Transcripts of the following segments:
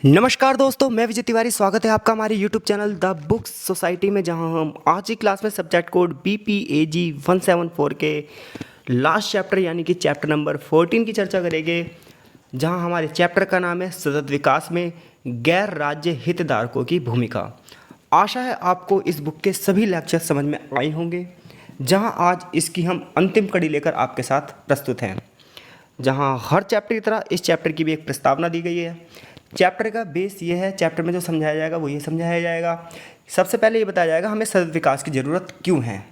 नमस्कार दोस्तों, मैं विजय तिवारी। स्वागत है आपका हमारे YouTube channel the books society में, जहां हम आज की क्लास में सब्जेक्ट कोड BPAG 174 के लास्ट चैप्टर यानी कि चैप्टर नंबर 14 की चर्चा करेंगे, जहां हमारे चैप्टर का नाम है सतत विकास में गैर राज्य हितधारकों की भूमिका। आशा है आपको इस बुक के सभी लेक्चर समझ में आए होंगे, जहां आज इसकी हम अंतिम कड़ी लेकर आपके साथ प्रस्तुत हैं। जहां हर चैप्टर की तरह इस चैप्टर की भी एक प्रस्तावना दी गई है। चैप्टर का बेस ये है, चैप्टर में जो समझाया जाएगा वो ये समझाया जाएगा। सबसे पहले ये बताया जाएगा हमें सतत विकास की ज़रूरत क्यों है।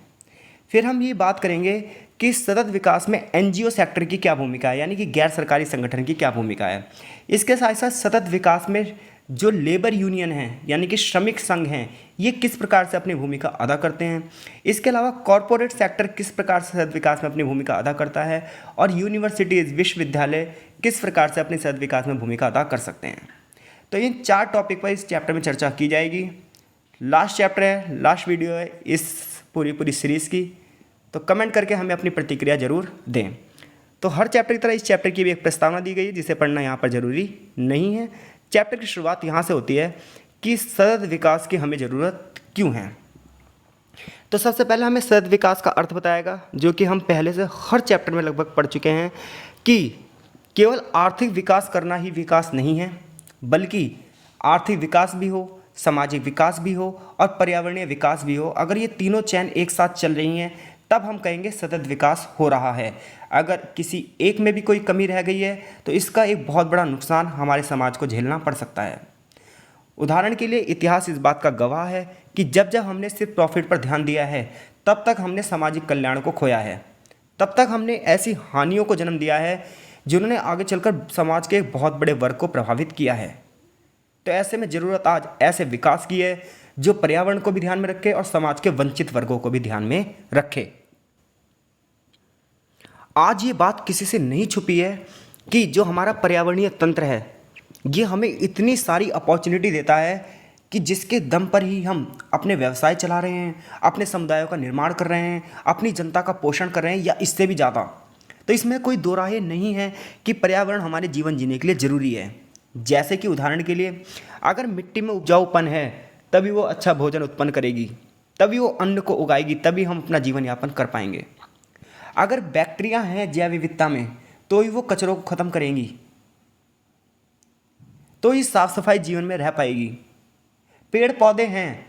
फिर हम ये बात करेंगे कि सतत विकास में NGO सेक्टर की क्या भूमिका है, यानी कि गैर सरकारी संगठन की क्या भूमिका है। इसके साथ साथ सतत विकास में जो लेबर यूनियन है यानी कि श्रमिक संघ हैं, ये किस प्रकार से अपनी भूमिका अदा करते हैं। इसके अलावा कॉरपोरेट सेक्टर किस प्रकार से सतत विकास में अपनी भूमिका अदा करता है, और यूनिवर्सिटीज़ विश्वविद्यालय किस प्रकार से अपने सतत विकास में भूमिका अदा कर सकते हैं। तो इन 4 टॉपिक पर इस चैप्टर में चर्चा की जाएगी। लास्ट चैप्टर है, लास्ट वीडियो है इस पूरी सीरीज़ की, तो कमेंट करके हमें अपनी प्रतिक्रिया ज़रूर दें। तो हर चैप्टर की तरह इस चैप्टर की भी एक प्रस्तावना दी गई है, जिसे पढ़ना यहाँ पर ज़रूरी नहीं है। चैप्टर की शुरुआत यहाँ से होती है कि सतत विकास की हमें ज़रूरत क्यों है। तो सबसे पहले हमें सतत विकास का अर्थ बताएगा, जो कि हम पहले से हर चैप्टर में लगभग पढ़ चुके हैं, कि केवल आर्थिक विकास करना ही विकास नहीं है, बल्कि आर्थिक विकास भी हो, सामाजिक विकास भी हो और पर्यावरणीय विकास भी हो। अगर ये तीनों चैन एक साथ चल रही हैं, तब हम कहेंगे सतत विकास हो रहा है। अगर किसी एक में भी कोई कमी रह गई है, तो इसका एक बहुत बड़ा नुकसान हमारे समाज को झेलना पड़ सकता है। उदाहरण के लिए इतिहास इस बात का गवाह है कि जब जब हमने सिर्फ प्रॉफिट पर ध्यान दिया है, तब तक हमने सामाजिक कल्याण को खोया है। तब तक हमने ऐसी हानियों को जन्म दिया है जिन्होंने आगे चलकर समाज के एक बहुत बड़े वर्ग को प्रभावित किया है। तो ऐसे में ज़रूरत आज ऐसे विकास की है जो पर्यावरण को भी ध्यान में रखे और समाज के वंचित वर्गों को भी ध्यान में रखे। आज ये बात किसी से नहीं छुपी है कि जो हमारा पर्यावरणीय तंत्र है, ये हमें इतनी सारी अपॉर्चुनिटी देता है कि जिसके दम पर ही हम अपने व्यवसाय चला रहे हैं, अपने समुदायों का निर्माण कर रहे हैं, अपनी जनता का पोषण कर रहे हैं, या इससे भी ज़्यादा। तो इसमें कोई दो राहे नहीं है कि पर्यावरण हमारे जीवन जीने के लिए ज़रूरी है। जैसे कि उदाहरण के लिए, अगर मिट्टी में उपजाऊपन है, तभी वो अच्छा भोजन उत्पन्न करेगी, तभी वो अन्न को उगाएगी, तभी हम अपना जीवन यापन कर पाएंगे। अगर बैक्टीरिया हैं जैव विविधता में, तो ही वो कचरों को ख़त्म करेंगी, तो ही साफ सफाई जीवन में रह पाएगी। पेड़ पौधे हैं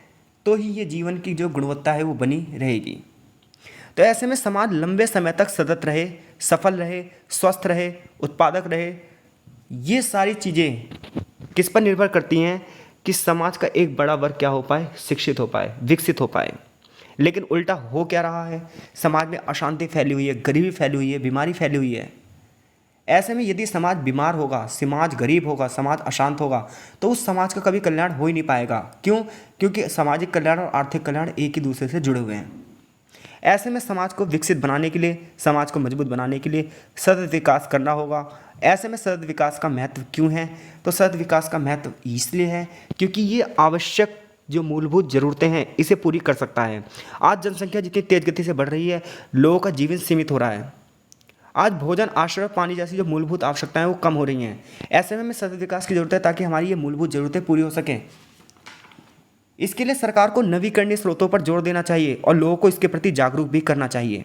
तो ही ये जीवन की जो गुणवत्ता है वो बनी रहेगी। तो ऐसे में समाज लंबे समय तक सतत रहे, सफल रहे, स्वस्थ रहे, उत्पादक रहे, ये सारी चीज़ें किस पर निर्भर करती हैं कि समाज का एक बड़ा वर्ग क्या हो पाए, शिक्षित हो पाए, विकसित हो पाए। लेकिन उल्टा हो क्या रहा है, समाज में अशांति फैली हुई है, गरीबी फैली हुई है, बीमारी फैली हुई है। ऐसे में यदि समाज बीमार होगा, समाज गरीब होगा, समाज अशांत होगा, तो उस समाज का कभी कल्याण हो ही नहीं पाएगा। क्यों? क्योंकि सामाजिक कल्याण और आर्थिक कल्याण एक ही दूसरे से जुड़े हुए हैं। ऐसे में समाज को विकसित बनाने के लिए, समाज को मजबूत बनाने के लिए सतत विकास करना होगा। ऐसे में सतत विकास का महत्व क्यों है? तो सतत विकास का महत्व इसलिए है क्योंकि ये आवश्यक जो मूलभूत ज़रूरतें हैं, इसे पूरी कर सकता है। आज जनसंख्या जितनी तेज़ गति से बढ़ रही है, लोगों का जीवन सीमित हो रहा है। आज भोजन, आश्रय, पानी जैसी जो मूलभूत आवश्यकताएं वो कम हो रही हैं। ऐसे में हमें सतत विकास की ज़रूरत है ताकि हमारी ये मूलभूत ज़रूरतें पूरी हो सकें। इसके लिए सरकार को नवीकरणीय स्रोतों पर जोर देना चाहिए और लोगों को इसके प्रति जागरूक भी करना चाहिए।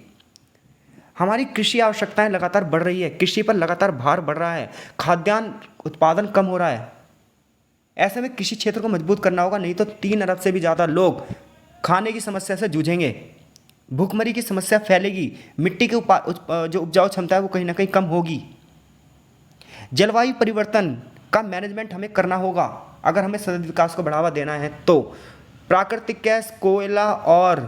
हमारी कृषि आवश्यकताएं लगातार बढ़ रही है, कृषि पर लगातार भार बढ़ रहा है, खाद्यान्न उत्पादन कम हो रहा है। ऐसे में कृषि क्षेत्र को मजबूत करना होगा, नहीं तो 3 अरब से भी ज़्यादा लोग खाने की समस्या से जूझेंगे, भूखमरी की समस्या फैलेगी, मिट्टी के जो उपजाऊ क्षमता है वो कहीं ना कहीं कम होगी। जलवायु परिवर्तन का मैनेजमेंट हमें करना होगा अगर हमें सतत विकास को बढ़ावा देना है। तो प्राकृतिक गैस, कोयला और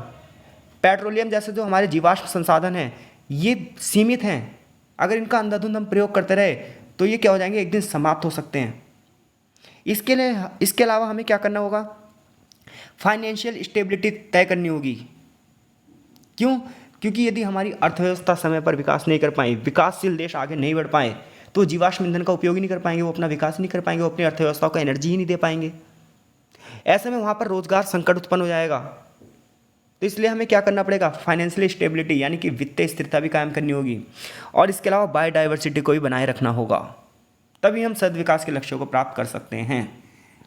पेट्रोलियम जैसे जो हमारे जीवाश्म संसाधन हैं, ये सीमित हैं। अगर इनका अंधाधुंध हम प्रयोग करते रहे तो ये क्या हो जाएंगे, एक दिन समाप्त हो सकते हैं। इसके अलावा हमें क्या करना होगा, फाइनेंशियल स्टेबिलिटी तय करनी होगी। क्यों? क्योंकि यदि हमारी अर्थव्यवस्था समय पर विकास नहीं कर पाए, विकासशील देश आगे नहीं बढ़ पाए, तो जीवाश्म ईंधन का उपयोग ही नहीं कर पाएंगे, वो अपना विकास नहीं कर पाएंगे, वो अपनी अर्थव्यवस्था को एनर्जी ही नहीं दे पाएंगे। ऐसे में वहाँ पर रोजगार संकट उत्पन्न हो जाएगा। तो इसलिए हमें क्या करना पड़ेगा, फाइनेंशियल स्टेबिलिटी यानी कि वित्तीय स्थिरता भी कायम करनी होगी, और इसके अलावा बायोडाइवर्सिटी को भी बनाए रखना होगा। तभी हम सतत विकास के लक्ष्यों को प्राप्त कर सकते हैं।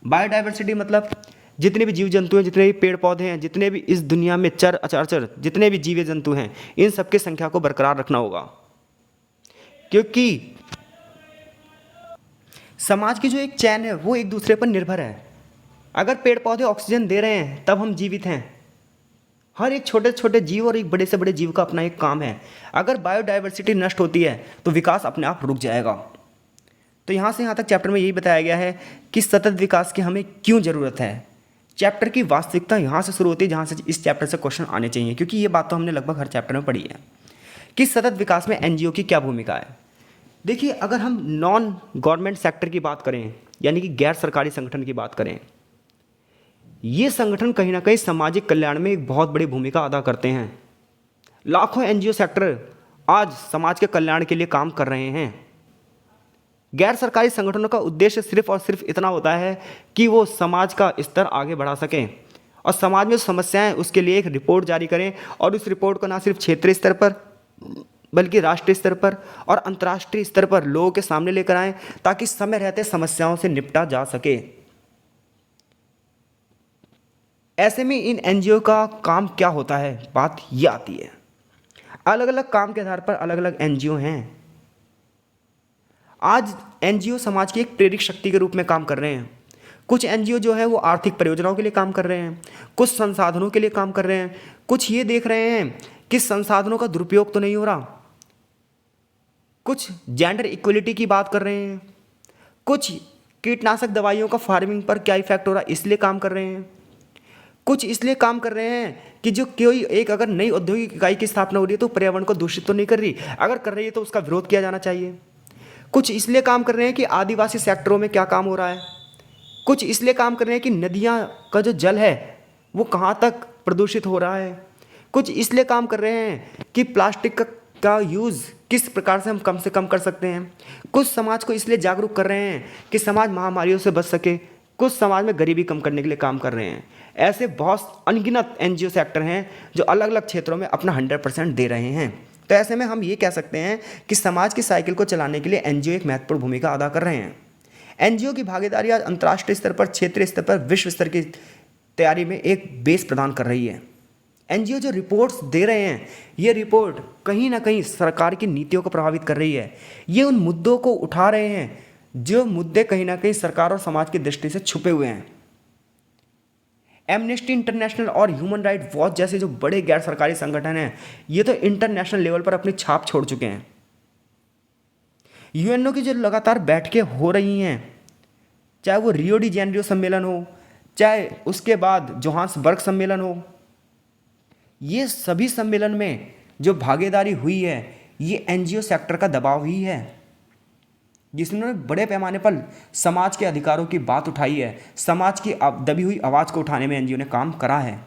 बायोडाइवर्सिटी मतलब जितने भी जीव जंतु हैं, जितने भी पेड़ पौधे हैं, जितने भी इस दुनिया में चर अचराचर जितने भी जीव जंतु हैं, इन सबकी संख्या को बरकरार रखना होगा, क्योंकि समाज की जो एक चैन है वो एक दूसरे पर निर्भर है। अगर पेड़ पौधे ऑक्सीजन दे रहे हैं तब हम जीवित हैं। हर एक छोटे छोटे जीव और एक बड़े से बड़े जीव का अपना एक काम है। अगर बायोडाइवर्सिटी नष्ट होती है तो विकास अपने आप रुक जाएगा। तो यहाँ से यहाँ तक चैप्टर में यही बताया गया है कि सतत विकास की हमें क्यों ज़रूरत है। चैप्टर की वास्तविकता यहाँ से शुरू होती है जहाँ से इस चैप्टर से क्वेश्चन आने चाहिए, क्योंकि ये बात तो हमने लगभग हर चैप्टर में पढ़ी है कि सतत विकास में एनजीओ की क्या भूमिका है। देखिए, अगर हम नॉन गवर्नमेंट सेक्टर की बात करें, यानी कि गैर सरकारी संगठन की बात करें, ये संगठन कहीं ना कहीं सामाजिक कल्याण में एक बहुत बड़ी भूमिका अदा करते हैं। लाखों एनजीओ सेक्टर आज समाज के कल्याण के लिए काम कर रहे हैं। गैर सरकारी संगठनों का उद्देश्य सिर्फ और सिर्फ इतना होता है कि वो समाज का स्तर आगे बढ़ा सकें और समाज में जो समस्याएं हैं उसके लिए एक रिपोर्ट जारी करें, और उस रिपोर्ट को ना सिर्फ क्षेत्रीय स्तर पर बल्कि राष्ट्रीय स्तर पर और अंतर्राष्ट्रीय स्तर पर लोगों के सामने लेकर आएं, ताकि समय रहते समस्याओं से निपटा जा सके। ऐसे में इन एनजीओ का काम क्या होता है, बात ये आती है। अलग अलग काम के आधार पर अलग अलग एनजीओ हैं। आज एनजीओ समाज की एक प्रेरक शक्ति के रूप में काम कर रहे हैं। कुछ एनजीओ जो है वो आर्थिक परियोजनाओं के लिए काम कर रहे हैं, कुछ संसाधनों के लिए काम कर रहे हैं, कुछ ये देख रहे हैं कि संसाधनों का दुरुपयोग तो नहीं हो रहा, कुछ जेंडर इक्वलिटी की बात कर रहे हैं, कुछ कीटनाशक दवाइयों का फार्मिंग पर क्या इफेक्ट हो रहा है इसलिए काम कर रहे हैं, कुछ इसलिए काम कर रहे हैं कि जो कोई एक अगर नई औद्योगिक इकाई की स्थापना हो रही है तो पर्यावरण को दूषित तो नहीं कर रही, अगर कर रही है तो उसका विरोध किया जाना चाहिए। कुछ इसलिए काम कर रहे हैं कि आदिवासी सेक्टरों में क्या काम हो रहा है, कुछ इसलिए काम कर रहे हैं कि नदियाँ का जो जल है वो कहाँ तक प्रदूषित हो रहा है, कुछ इसलिए काम कर रहे हैं कि प्लास्टिक का यूज़ किस प्रकार से कम कर सकते हैं, कुछ समाज को इसलिए जागरूक कर रहे हैं कि समाज महामारियों से बच सके, कुछ समाज में गरीबी कम करने के लिए काम कर रहे हैं। ऐसे बहुत अनगिनत एनजीओ सेक्टर हैं जो अलग अलग क्षेत्रों में अपना 100% दे रहे हैं। तो ऐसे में हम ये कह सकते हैं कि समाज की साइकिल को चलाने के लिए एनजीओ एक महत्वपूर्ण भूमिका अदा कर रहे हैं। एनजीओ की भागीदारी आज अंतर्राष्ट्रीय स्तर पर, क्षेत्रीय स्तर पर, विश्व स्तर की तैयारी में एक बेस प्रदान कर रही है। एनजीओ जो रिपोर्ट्स दे रहे हैं, ये रिपोर्ट कहीं ना कहीं सरकार की नीतियों को प्रभावित कर रही है। ये उन मुद्दों को उठा रहे हैं जो मुद्दे कहीं ना कहीं सरकार और समाज की दृष्टि से छुपे हुए हैं। एमनेस्टी इंटरनेशनल और ह्यूमन राइट वॉच जैसे जो बड़े गैर सरकारी संगठन हैं, ये तो इंटरनेशनल लेवल पर अपनी छाप छोड़ चुके हैं। यूएनओ की जो लगातार बैठकें हो रही हैं, चाहे वो रियो डी जेनेरियो सम्मेलन हो, चाहे उसके बाद जोहान्सबर्ग सम्मेलन हो, ये सभी सम्मेलन में जो भागीदारी हुई है ये एनजीओ सेक्टर का दबाव ही है, जिसने बड़े पैमाने पर समाज के अधिकारों की बात उठाई है। समाज की दबी हुई आवाज़ को उठाने में एनजीओ ने काम करा है।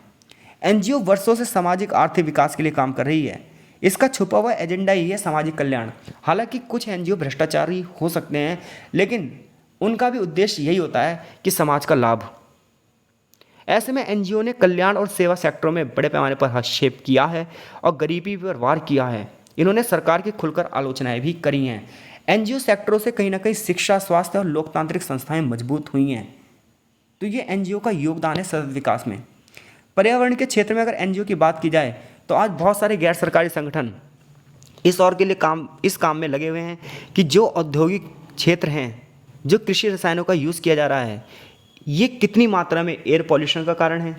एनजीओ वर्षों से सामाजिक आर्थिक विकास के लिए काम कर रही है। इसका छुपा हुआ एजेंडा ही है सामाजिक कल्याण। हालांकि कुछ एनजीओ भ्रष्टाचारी हो सकते हैं, लेकिन उनका भी उद्देश्य यही होता है कि समाज का लाभ। ऐसे में एनजीओ ने कल्याण और सेवा सेक्टरों में बड़े पैमाने पर हस्तक्षेप किया है और गरीबी पर वार किया है। इन्होंने सरकार की खुलकर आलोचनाएं भी करी हैं। एनजीओ सेक्टरों से कहीं ना कहीं शिक्षा, स्वास्थ्य और लोकतांत्रिक संस्थाएं मजबूत हुई हैं। तो ये एनजीओ का योगदान है सतत विकास में। पर्यावरण के क्षेत्र में अगर एनजीओ की बात की जाए तो आज बहुत सारे गैर सरकारी संगठन इस काम में लगे हुए हैं कि जो औद्योगिक क्षेत्र हैं, जो कृषि रसायनों का यूज़ किया जा रहा है, ये कितनी मात्रा में एयर पॉल्यूशन का कारण है,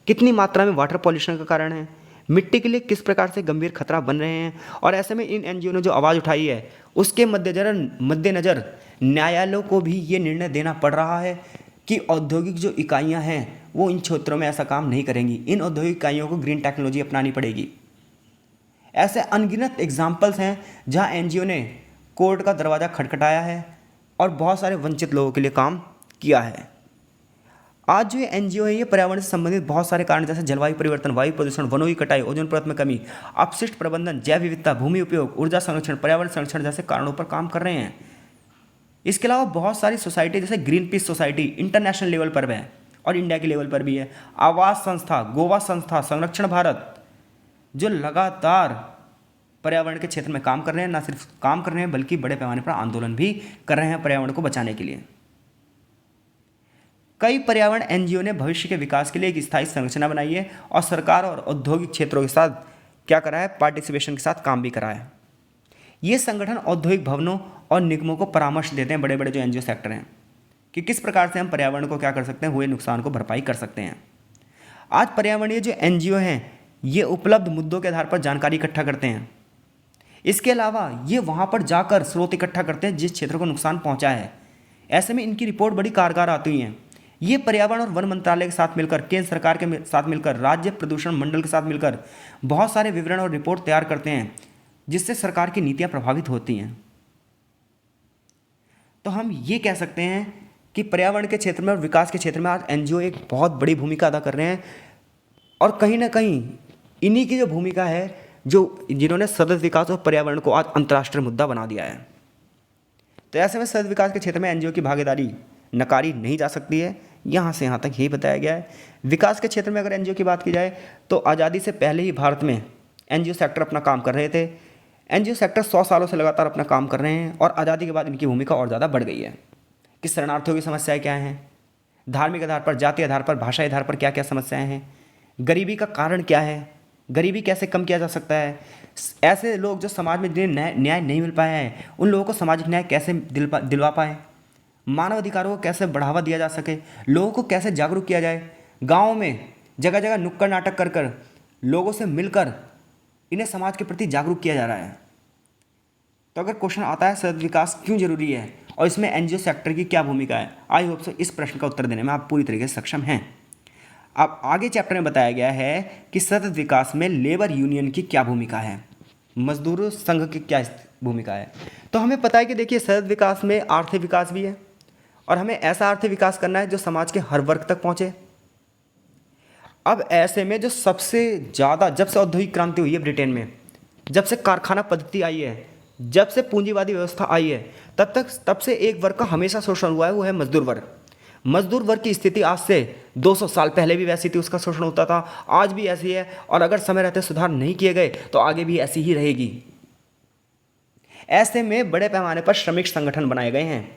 कितनी मात्रा में वाटर पॉल्यूशन का कारण है, मिट्टी के लिए किस प्रकार से गंभीर खतरा बन रहे हैं। और ऐसे में इन एनजीओ ने जो आवाज़ उठाई है उसके मद्देनज़र न्यायालयों को भी ये निर्णय देना पड़ रहा है कि औद्योगिक जो इकाइयाँ हैं वो इन क्षेत्रों में ऐसा काम नहीं करेंगी। इन औद्योगिक इकाइयों को ग्रीन टेक्नोलॉजी अपनानी पड़ेगी। ऐसे अनगिनत एग्जाम्पल्स हैं जहाँ एनजीओ ने कोर्ट का दरवाज़ा खटखटाया है और बहुत सारे वंचित लोगों के लिए काम किया है। आज जो ये एनजीओ है ये पर्यावरण से संबंधित बहुत सारे कारण जैसे जलवायु परिवर्तन, वायु प्रदूषण, वनों की कटाई, ओजोन परत में कमी, अपशिष्ट प्रबंधन, जैव विविधता, भूमि उपयोग, ऊर्जा संरक्षण, पर्यावरण संरक्षण जैसे कारणों पर काम कर रहे हैं। इसके अलावा बहुत सारी सोसाइटी जैसे green peas society international level पर है और इंडिया के लेवल पर भी है, आवास संस्था, गोवा संस्था, संरक्षण भारत, जो लगातार पर्यावरण के क्षेत्र में काम कर रहे हैं, ना सिर्फ काम कर रहे हैं बल्कि बड़े पैमाने पर आंदोलन भी कर रहे हैं पर्यावरण को बचाने के लिए। कई पर्यावरण एनजीओ ने भविष्य के विकास के लिए एक स्थायी संरचना बनाई है और सरकार और औद्योगिक क्षेत्रों के साथ क्या करा है, पार्टिसिपेशन के साथ काम भी करा है। ये संगठन औद्योगिक भवनों और निगमों को परामर्श देते हैं, बड़े बड़े जो एनजीओ सेक्टर हैं, कि किस प्रकार से हम पर्यावरण को क्या कर सकते हैं, हुए नुकसान को भरपाई कर सकते हैं। आज पर्यावरणीय जो एनजीओ हैं ये उपलब्ध मुद्दों के आधार पर जानकारी इकट्ठा करते हैं। इसके अलावा ये वहाँ पर जाकर स्रोत इकट्ठा करते हैं जिस क्षेत्र को नुकसान पहुँचा है। ऐसे में इनकी रिपोर्ट बड़ी कारगर आती हैं। ये पर्यावरण और वन मंत्रालय के साथ मिलकर, केंद्र सरकार के साथ मिलकर, राज्य प्रदूषण मंडल के साथ मिलकर बहुत सारे विवरण और रिपोर्ट तैयार करते हैं जिससे सरकार की नीतियाँ प्रभावित होती हैं। तो हम ये कह सकते हैं कि पर्यावरण के क्षेत्र में और विकास के क्षेत्र में आज एनजीओ एक बहुत बड़ी भूमिका अदा कर रहे हैं और कहीं ना कहीं इन्हीं की जो भूमिका है जिन्होंने सतत विकास और पर्यावरण को आज अंतर्राष्ट्रीय मुद्दा बना दिया है। तो ऐसे में सतत विकास के क्षेत्र में एनजीओ की भागीदारी नकारी नहीं जा सकती है। यहाँ से यहाँ तक यही बताया गया है। विकास के क्षेत्र में अगर एनजीओ की बात की जाए तो आज़ादी से पहले ही भारत में एनजीओ सेक्टर अपना काम कर रहे थे। एनजीओ सेक्टर 100 सालों से लगातार अपना काम कर रहे हैं और आज़ादी के बाद इनकी भूमिका और ज़्यादा बढ़ गई है कि शरणार्थियों की समस्याएं क्या हैं, धार्मिक आधार पर, जाति आधार पर, भाषाई आधार पर क्या क्या समस्याएं हैं, गरीबी का कारण क्या है, गरीबी कैसे कम किया जा सकता है, ऐसे लोग जो समाज में जिन्हें न्याय नहीं मिल पाया है उन लोगों को सामाजिक न्याय कैसे दिलवा पाए, मानव अधिकारों को कैसे बढ़ावा दिया जा सके, लोगों को कैसे जागरूक किया जाए। गाँव में जगह जगह नुक्कड़ नाटक कर कर लोगों से मिलकर इन्हें समाज के प्रति जागरूक किया जा रहा है। तो अगर क्वेश्चन आता है सतत विकास क्यों जरूरी है और इसमें एनजीओ सेक्टर की क्या भूमिका है, आई होप सो इस प्रश्न का उत्तर देने में आप पूरी तरीके से सक्षम हैं। अब आगे चैप्टर में बताया गया है कि सतत विकास में लेबर यूनियन की क्या भूमिका है, मजदूर संघ की क्या भूमिका है। तो हमें पता है कि देखिए सतत विकास में आर्थिक विकास भी है और हमें ऐसा आर्थिक विकास करना है जो समाज के हर वर्ग तक पहुँचे। अब ऐसे में जो सबसे ज़्यादा, जब से औद्योगिक क्रांति हुई है ब्रिटेन में, जब से कारखाना पद्धति आई है, जब से पूंजीवादी व्यवस्था आई है, तब से एक वर्ग का हमेशा शोषण हुआ है, वो है मजदूर वर्ग। मजदूर वर्ग की स्थिति आज से 200 साल पहले भी वैसी थी, उसका शोषण होता था, आज भी ऐसी है और अगर समय रहते सुधार नहीं किए गए तो आगे भी ऐसी ही रहेगी। ऐसे में बड़े पैमाने पर श्रमिक संगठन बनाए गए हैं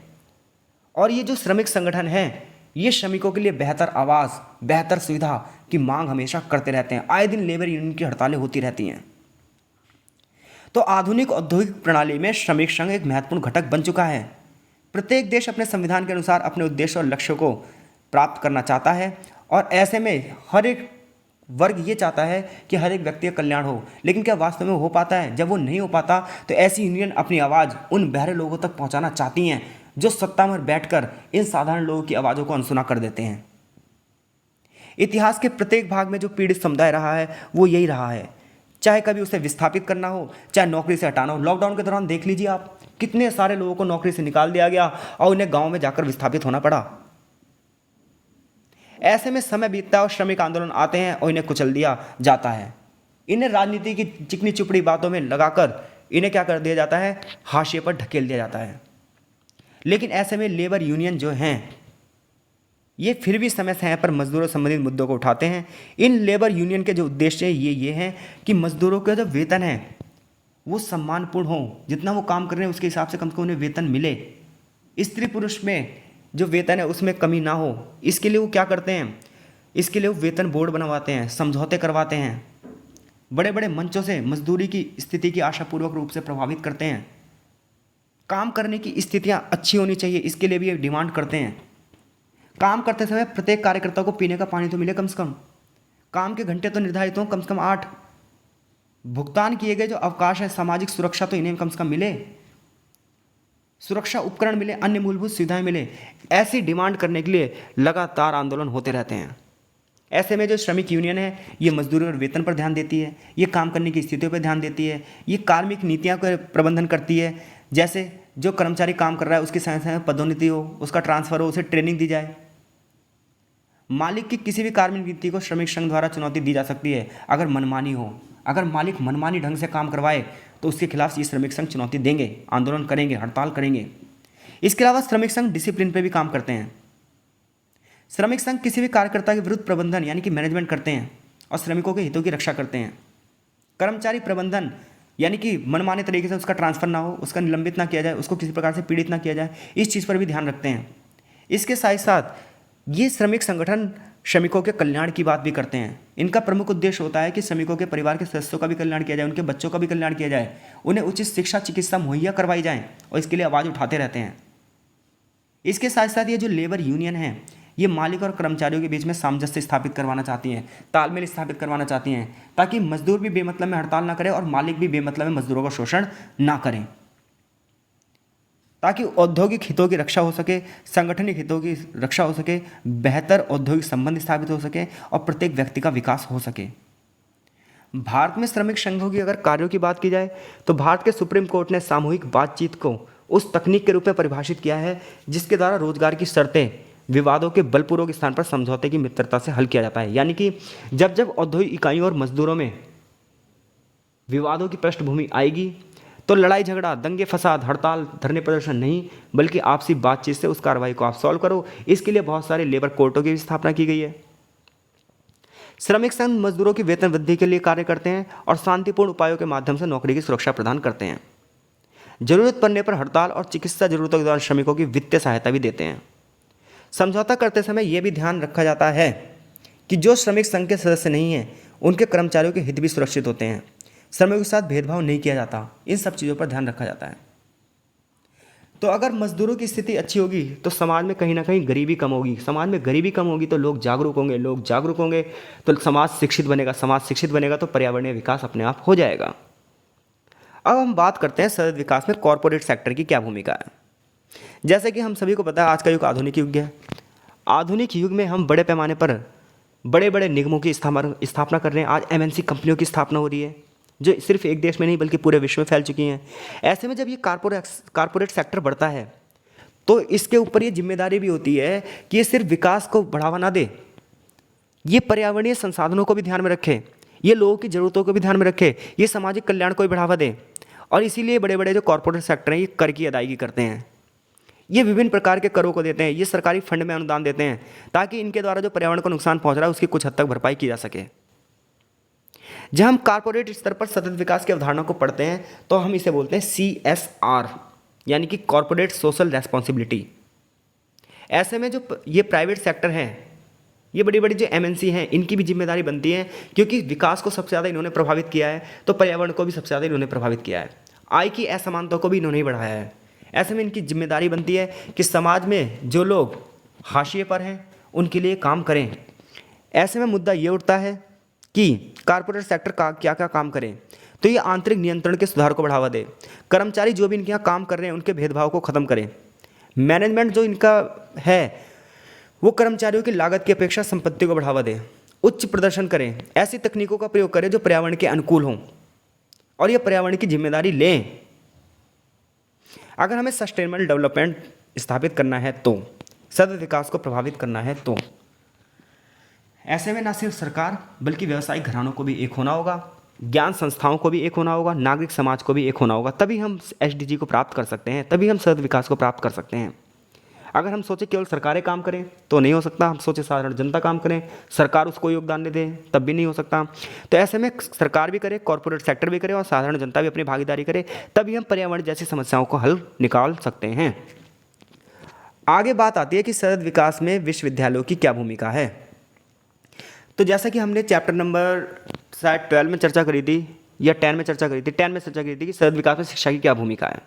और ये जो श्रमिक संगठन हैं ये श्रमिकों के लिए बेहतर आवाज़, बेहतर सुविधा की मांग हमेशा करते रहते हैं। आए दिन लेबर यूनियन की हड़तालें होती रहती हैं। तो आधुनिक औद्योगिक प्रणाली में श्रमिक संघ एक महत्वपूर्ण घटक बन चुका है। प्रत्येक देश अपने संविधान के अनुसार अपने उद्देश्य और लक्ष्यों को प्राप्त करना चाहता है और ऐसे में हर एक वर्ग ये चाहता है कि हर एक व्यक्ति का कल्याण हो, लेकिन क्या वास्तव में हो पाता है? जब वो नहीं हो पाता तो ऐसी यूनियन अपनी आवाज़ उन बहरे लोगों तक पहुंचाना चाहती हैं जो सत्ता में बैठकर इन साधारण लोगों की आवाज़ों को अनसुना कर देते हैं। इतिहास के प्रत्येक भाग में जो पीड़ित समुदाय रहा है वो यही रहा है, चाहे कभी उसे विस्थापित करना हो, चाहे नौकरी से हटाना हो। लॉकडाउन के दौरान देख लीजिए आप, कितने सारे लोगों को नौकरी से निकाल दिया गया और उन्हें गांव में जाकर विस्थापित होना पड़ा। ऐसे में समय बीतता है और श्रमिक आंदोलन आते हैं और इन्हें कुचल दिया जाता है। इन्हें राजनीति की चिकनी चुपड़ी बातों में लगाकर इन्हें क्या कर दिया जाता है, हाशिए पर ढकेल दिया जाता है। लेकिन ऐसे में लेबर यूनियन जो हैं ये फिर भी समय समय पर मजदूरों से संबंधित मुद्दों को उठाते हैं। इन लेबर यूनियन के जो उद्देश्य है ये हैं कि मजदूरों का जो वेतन है वो सम्मानपूर्ण हो, जितना वो काम कर रहे हैं उसके हिसाब से कम से कम उन्हें वेतन मिले। स्त्री पुरुष में जो वेतन है उसमें कमी ना हो, इसके लिए वो क्या करते हैं, इसके लिए वो वेतन बोर्ड बनवाते हैं, समझौते करवाते हैं, बड़े बड़े मंचों से मजदूरी की स्थिति की आशापूर्वक रूप से प्रभावित करते हैं। काम करने की स्थितियाँ अच्छी होनी चाहिए, इसके लिए भी ये डिमांड करते हैं। काम करते समय प्रत्येक कार्यकर्ता को पीने का पानी तो मिले कम से कम, काम के घंटे तो निर्धारित हों कम से कम 8, भुगतान किए गए जो अवकाश है, सामाजिक सुरक्षा तो इन्हें कम से कम मिले, सुरक्षा उपकरण मिले, अन्य मूलभूत सुविधाएं मिले। ऐसी डिमांड करने के लिए लगातार आंदोलन होते रहते हैं। ऐसे में जो श्रमिक यूनियन है ये मजदूरी और वेतन पर ध्यान देती है, ये काम करने की स्थितियों पर ध्यान देती है, ये कार्मिक नीतियाँ का प्रबंधन करती है। जैसे जो कर्मचारी काम कर रहा है उसकी समय समय पदोन्नति हो, उसका ट्रांसफर हो, उसे ट्रेनिंग दी जाए। मालिक की किसी भी कार्मिक नीति को श्रमिक संघ द्वारा चुनौती दी जा सकती है अगर मनमानी हो। अगर मालिक मनमानी ढंग से काम करवाए तो उसके खिलाफ ये श्रमिक संघ चुनौती देंगे, आंदोलन करेंगे, हड़ताल करेंगे। इसके अलावा श्रमिक संघ डिसिप्लिन पे भी काम करते हैं। श्रमिक संघ किसी भी कार्यकर्ता के विरुद्ध प्रबंधन यानी कि मैनेजमेंट करते हैं और श्रमिकों के हितों की रक्षा करते हैं। कर्मचारी प्रबंधन यानी कि मनमाने तरीके से उसका ट्रांसफ़र ना हो, उसका निलंबित ना किया जाए, उसको किसी प्रकार से पीड़ित ना किया जाए, इस चीज़ पर भी ध्यान रखते हैं। इसके साथ साथ ये श्रमिक संगठन श्रमिकों के कल्याण की बात भी करते हैं। इनका प्रमुख उद्देश्य होता है कि श्रमिकों के परिवार के सदस्यों का भी कल्याण किया जाए, उनके बच्चों का भी कल्याण किया जाए, उन्हें उचित शिक्षा चिकित्सा मुहैया करवाई जाए, और इसके लिए आवाज़ उठाते रहते हैं। इसके साथ साथ ये जो लेबर यूनियन है, ये मालिक और कर्मचारियों के बीच में सामंजस्य स्थापित करवाना चाहती हैं, तालमेल स्थापित करवाना चाहती हैं, ताकि मजदूर भी बेमतलब में हड़ताल ना करे और मालिक भी बेमतलब में मजदूरों का शोषण ना करें, ताकि औद्योगिक हितों की रक्षा हो सके, संगठनिक हितों की रक्षा हो सके, बेहतर औद्योगिक संबंध स्थापित हो सके और प्रत्येक व्यक्ति का विकास हो सके। भारत में श्रमिक संघों की अगर कार्यों की बात की जाए तो भारत के सुप्रीम कोर्ट ने सामूहिक बातचीत को उस तकनीक के रूप में परिभाषित किया है जिसके द्वारा रोजगार की शर्तें विवादों के बलपूर्वक स्थान पर समझौते की मित्रता से हल किया जाता है। यानी कि जब जब औद्योगिक इकाइयों और मजदूरों में विवादों की पृष्ठभूमि आएगी तो लड़ाई झगड़ा, दंगे फसाद, हड़ताल, धरने प्रदर्शन नहीं, बल्कि आपसी बातचीत से उस कार्रवाई को आप सॉल्व करो। इसके लिए बहुत सारे लेबर कोर्टों की भी स्थापना की गई है। श्रमिक संघ मजदूरों की वेतन वृद्धि के लिए कार्य करते हैं और शांतिपूर्ण उपायों के माध्यम से नौकरी की सुरक्षा प्रदान करते हैं। जरूरत पड़ने पर हड़ताल और चिकित्सा जरूरतों के दौरान श्रमिकों की वित्तीय सहायता भी देते हैं। समझौता करते समय यह भी ध्यान रखा जाता है कि जो श्रमिक संघ के सदस्य नहीं हैं उनके कर्मचारियों के हित भी सुरक्षित होते हैं। श्रमिकों के साथ भेदभाव नहीं किया जाता, इन सब चीज़ों पर ध्यान रखा जाता है। तो अगर मजदूरों की स्थिति अच्छी होगी तो समाज में कहीं ना कहीं गरीबी कम होगी, समाज में गरीबी कम होगी तो लोग जागरूक होंगे, लोग जागरूक होंगे तो समाज शिक्षित बनेगा, समाज शिक्षित बनेगा तो पर्यावरणीय विकास अपने आप हो जाएगा। अब हम बात करते हैं सतत विकास में कॉरपोरेट सेक्टर की क्या भूमिका है। जैसे कि हम सभी को पता है आज का युग आधुनिक युग है। आधुनिक युग में हम बड़े पैमाने पर बड़े बड़े निगमों की स्थापना कर रहे हैं। आज एमएनसी कंपनियों की स्थापना हो रही है जो सिर्फ एक देश में नहीं बल्कि पूरे विश्व में फैल चुकी हैं। ऐसे में जब ये कॉरपोरेट सेक्टर बढ़ता है तो इसके ऊपर ये जिम्मेदारी भी होती है कि ये सिर्फ विकास को बढ़ावा ना दे, ये पर्यावरणीय संसाधनों को भी ध्यान में रखे, ये लोगों की ज़रूरतों को भी ध्यान में रखे, ये सामाजिक कल्याण को भी बढ़ावा दे। और इसीलिए बड़े बड़े जो कॉरपोरेट सेक्टर हैं ये कर की अदायगी करते हैं, ये विभिन्न प्रकार के करों को देते हैं, ये सरकारी फंड में अनुदान देते हैं ताकि इनके द्वारा जो पर्यावरण को नुकसान पहुंच रहा है उसकी कुछ हद तक भरपाई की जा सके। जब हम कॉरपोरेट स्तर पर सतत विकास की अवधारणा को पढ़ते हैं तो हम इसे बोलते हैं CSR, यानी कि कॉरपोरेट सोशल रेस्पॉन्सिबिलिटी। ऐसे में जो ये प्राइवेट सेक्टर है, ये बड़ी बड़ी जो MNC हैं, इनकी भी जिम्मेदारी बनती है क्योंकि विकास को सबसे ज़्यादा इन्होंने प्रभावित किया है तो पर्यावरण को भी सबसे ज़्यादा इन्होंने प्रभावित किया है, आय की असमानता को भी इन्होंने ही बढ़ाया है। ऐसे में इनकी जिम्मेदारी बनती है कि समाज में जो लोग हाशिए पर हैं उनके लिए काम करें। ऐसे में मुद्दा ये उठता है कि कॉरपोरेट सेक्टर का क्या क्या काम करें, तो ये आंतरिक नियंत्रण के सुधार को बढ़ावा दे, कर्मचारी जो भी इनके यहाँ काम कर रहे हैं उनके भेदभाव को ख़त्म करें, मैनेजमेंट जो इनका है वो कर्मचारियों की लागत की अपेक्षा संपत्ति को बढ़ावा दे, उच्च प्रदर्शन करें, ऐसी तकनीकों का प्रयोग करें जो पर्यावरण के अनुकूल हों और ये पर्यावरण की जिम्मेदारी लें। अगर हमें सस्टेनेबल डेवलपमेंट स्थापित करना है तो, सतत विकास को प्रभावित करना है तो ऐसे में न सिर्फ सरकार बल्कि व्यवसायिक घरानों को भी एक होना होगा, ज्ञान संस्थाओं को भी एक होना होगा, नागरिक समाज को भी एक होना होगा, तभी हम SDG को प्राप्त कर सकते हैं, तभी हम सतत विकास को प्राप्त कर सकते हैं। अगर हम सोचे केवल सरकारें काम करें तो नहीं हो सकता, हम सोचे साधारण जनता काम करें, सरकार उसको योगदान दे दे तब भी नहीं हो सकता। तो ऐसे में सरकार भी करे, कॉरपोरेट सेक्टर भी करे और साधारण जनता भी अपनी भागीदारी करे, तभी हम पर्यावरण जैसी समस्याओं को हल निकाल सकते हैं। आगे बात आती है कि सतत विकास में विश्वविद्यालयों की क्या भूमिका है। तो जैसा कि हमने चैप्टर नंबर शायद 12 में चर्चा करी थी या 10 में चर्चा करी थी, 10 में चर्चा करी थी कि सतत विकास में शिक्षा की क्या भूमिका है।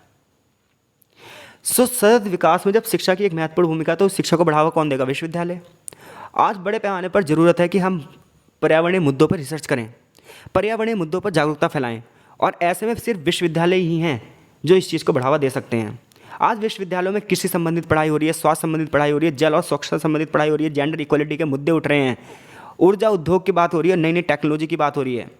सतत विकास में जब शिक्षा की एक महत्वपूर्ण भूमिका है तो शिक्षा को बढ़ावा कौन देगा? विश्वविद्यालय। आज बड़े पैमाने पर ज़रूरत है कि हम पर्यावरणीय मुद्दों पर रिसर्च करें, पर्यावरणीय मुद्दों पर जागरूकता फैलाएं और ऐसे में सिर्फ विश्वविद्यालय ही हैं जो इस चीज़ को बढ़ावा दे सकते हैं। आज विश्वविद्यालयों में कृषि संबंधित पढ़ाई हो रही है, स्वास्थ्य संबंधित पढ़ाई हो रही है, जल और स्वच्छता संबंधित पढ़ाई हो रही है, जेंडर इक्वलिटी के मुद्दे उठ रहे हैं, ऊर्जा उद्योग की बात हो रही है, नई नई टेक्नोलॉजी की बात हो रही है।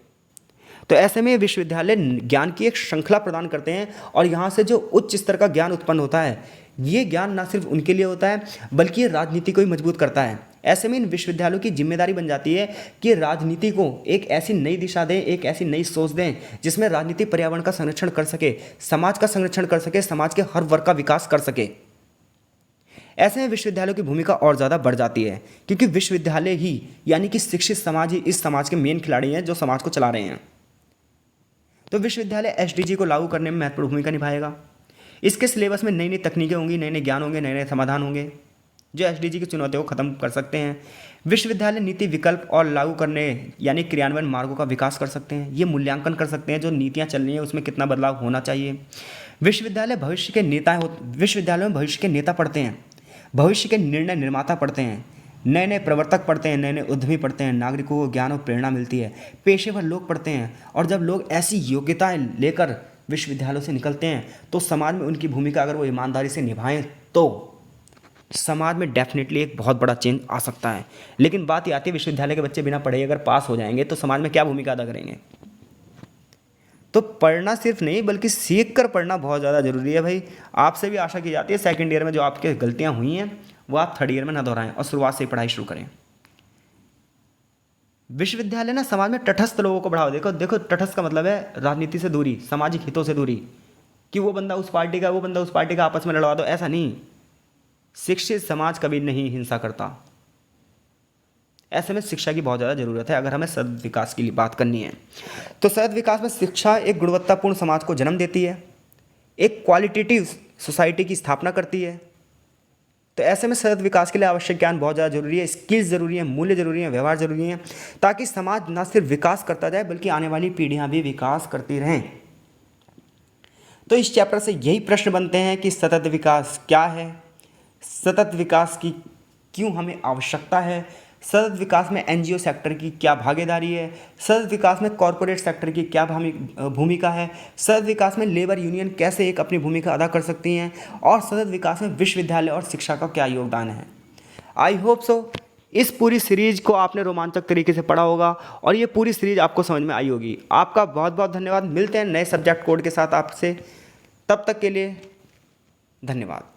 तो ऐसे में विश्वविद्यालय ज्ञान की एक श्रृंखला प्रदान करते हैं और यहाँ से जो उच्च स्तर का ज्ञान उत्पन्न होता है ये ज्ञान न सिर्फ उनके लिए होता है बल्कि ये राजनीति को भी मजबूत करता है। ऐसे में इन विश्वविद्यालयों की जिम्मेदारी बन जाती है कि राजनीति को एक ऐसी नई दिशा दें, एक ऐसी नई सोच दें जिसमें राजनीति पर्यावरण का संरक्षण कर सके, समाज का संरक्षण कर सके, समाज के हर वर्ग का विकास कर सके। ऐसे में विश्वविद्यालयों की भूमिका और ज़्यादा बढ़ जाती है क्योंकि विश्वविद्यालय ही यानी कि शिक्षित समाज ही इस समाज के मेन खिलाड़ी हैं जो समाज को चला रहे हैं। तो विश्वविद्यालय एसडीजी को लागू करने में महत्वपूर्ण भूमिका निभाएगा। इसके सिलेबस में नई नई तकनीकें होंगी, नए नए ज्ञान होंगे, नए नए समाधान होंगे जो एसडीजी की चुनौतियों को खत्म कर सकते हैं। विश्वविद्यालय नीति विकल्प और लागू करने यानी क्रियान्वयन मार्गों का विकास कर सकते हैं। ये मूल्यांकन कर सकते हैं जो नीतियाँ चल रही हैं उसमें कितना बदलाव होना चाहिए। विश्वविद्यालय भविष्य के नेता विश्वविद्यालयों में भविष्य के नेता पढ़ते हैं, भविष्य के निर्णय निर्माता पढ़ते हैं, नए नए प्रवर्तक पढ़ते हैं, नए नए उद्यमी पढ़ते हैं, नागरिकों को ज्ञान और प्रेरणा मिलती है, पेशेवर लोग पढ़ते हैं। और जब लोग ऐसी योग्यताएं लेकर विश्वविद्यालयों से निकलते हैं तो समाज में उनकी भूमिका अगर वो ईमानदारी से निभाएं तो समाज में डेफिनेटली एक बहुत बड़ा चेंज आ सकता है। लेकिन बात ये आती है विश्वविद्यालय के बच्चे बिना पढ़े अगर पास हो जाएंगे तो समाज में क्या भूमिका अदा करेंगे। तो पढ़ना सिर्फ नहीं बल्कि सीख कर पढ़ना बहुत ज़्यादा ज़रूरी है भाई। आपसे भी आशा की जाती है सेकंड ईयर में जो आपके गलतियां हुई हैं वो आप थर्ड ईयर में ना दोहराएं और शुरुआत से ही पढ़ाई शुरू करें। विश्वविद्यालय ना समाज में तटस्थ लोगों को बढ़ावा देखो तटस्थ का मतलब है राजनीति से दूरी, सामाजिक हितों से दूरी, कि वो बंदा उस पार्टी का वो बंदा उस पार्टी का आपस में लड़वा दो, ऐसा नहीं। शिक्षित समाज कभी नहीं हिंसा करता। ऐसे में शिक्षा की बहुत ज़्यादा ज़रूरत है अगर हमें सतत विकास की बात करनी है। तो सतत विकास में शिक्षा एक गुणवत्तापूर्ण समाज को जन्म देती है, एक क्वालिटेटिव सोसाइटी की स्थापना करती है। तो ऐसे में सतत विकास के लिए आवश्यक ज्ञान बहुत ज़्यादा जरूरी है, स्किल्स जरूरी है, मूल्य जरूरी है, व्यवहार जरूरी है, ताकि समाज न सिर्फ विकास करता जाए बल्कि आने वाली पीढ़ियाँ भी विकास करती रहें। तो इस चैप्टर से यही प्रश्न बनते हैं कि सतत विकास क्या है, सतत विकास की क्यों हमें आवश्यकता है, सतत विकास में एनजीओ सेक्टर की क्या भागीदारी है, सतत विकास में कॉरपोरेट सेक्टर की क्या भूमिका है, सतत विकास में लेबर यूनियन कैसे एक अपनी भूमिका अदा कर सकती हैं, और सतत विकास में विश्वविद्यालय और शिक्षा का क्या योगदान है। आई होप सो इस पूरी सीरीज को आपने रोमांचक तरीके से पढ़ा होगा और ये पूरी सीरीज आपको समझ में आई होगी। आपका बहुत बहुत धन्यवाद। मिलते हैं नए सब्जेक्ट कोड के साथ आपसे, तब तक के लिए धन्यवाद।